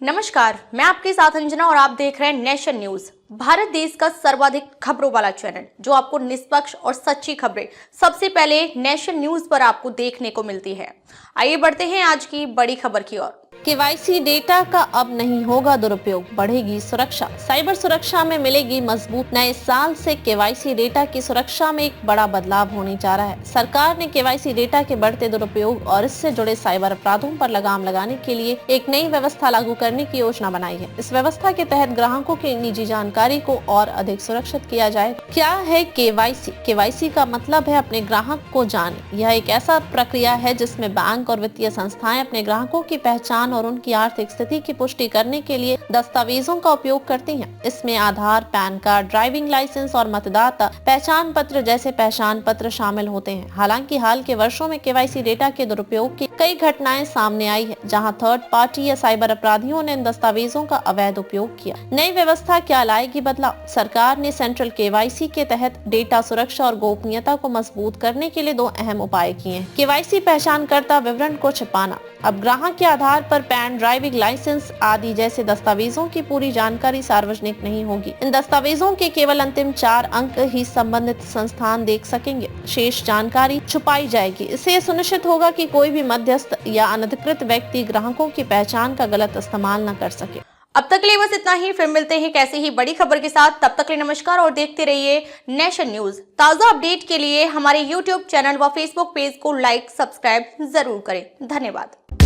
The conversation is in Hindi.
नमस्कार, मैं आपके साथ अंजना और आप देख रहे हैं नेशन न्यूज। भारत देश का सर्वाधिक खबरों वाला चैनल जो आपको निष्पक्ष और सच्ची खबरें सबसे पहले नेशन न्यूज पर आपको देखने को मिलती है। आइए बढ़ते हैं आज की बड़ी खबर की ओर। केवाईसी डेटा का अब नहीं होगा दुरुपयोग, बढ़ेगी सुरक्षा। साइबर सुरक्षा में मिलेगी मजबूत। नए साल से केवाईसी डेटा की सुरक्षा में एक बड़ा बदलाव होने जा रहा है। सरकार ने केवाईसी डेटा के बढ़ते दुरुपयोग और इससे जुड़े साइबर अपराधों पर लगाम लगाने के लिए एक नई व्यवस्था लागू करने की योजना बनाई है। इस व्यवस्था के तहत ग्राहकों की निजी जानकारी को और अधिक सुरक्षित किया जाएगा। क्या है केवाईसी? केवाईसी का मतलब है अपने ग्राहक को जाने। यह एक ऐसा प्रक्रिया है जिसमें बैंक और वित्तीय संस्थाएं अपने ग्राहकों की पहचान और उनकी आर्थिक स्थिति की पुष्टि करने के लिए दस्तावेजों का उपयोग करती हैं। इसमें आधार, पैन कार्ड, ड्राइविंग लाइसेंस और मतदाता पहचान पत्र जैसे पहचान पत्र शामिल होते हैं। हालांकि हाल के वर्षों में केवाईसी डेटा के दुरुपयोग की कई घटनाएं सामने आई है, जहां थर्ड पार्टी या साइबर अपराधियों ने इन दस्तावेजों का अवैध उपयोग किया। नई व्यवस्था क्या लाएगी बदलाव? सरकार ने सेंट्रल केवाईसी के तहत डेटा सुरक्षा और गोपनीयता को मजबूत करने के लिए दो अहम उपाय किए हैं। केवाईसी पहचानकर्ता विवरण को छिपाना। अब ग्राहक के आधार पर पैन, ड्राइविंग लाइसेंस आदि जैसे दस्तावेजों की पूरी जानकारी सार्वजनिक नहीं होगी। इन दस्तावेजों के केवल अंतिम 4 अंक ही संबंधित संस्थान देख सकेंगे। शेष जानकारी छुपाई जाएगी। इससे सुनिश्चित होगा कि कोई भी मध्यस्थ या अनधिकृत व्यक्ति ग्राहकों की पहचान का गलत इस्तेमाल न कर सके। अब तक के लिए बस इतना ही। फिर मिलते हैं कैसी ही बड़ी खबर के साथ। तब तक के लिए नमस्कार और देखते रहिए नेशन न्यूज। ताजा अपडेट के लिए हमारे यूट्यूब चैनल व फेसबुक पेज को लाइक, सब्सक्राइब जरूर करें। धन्यवाद।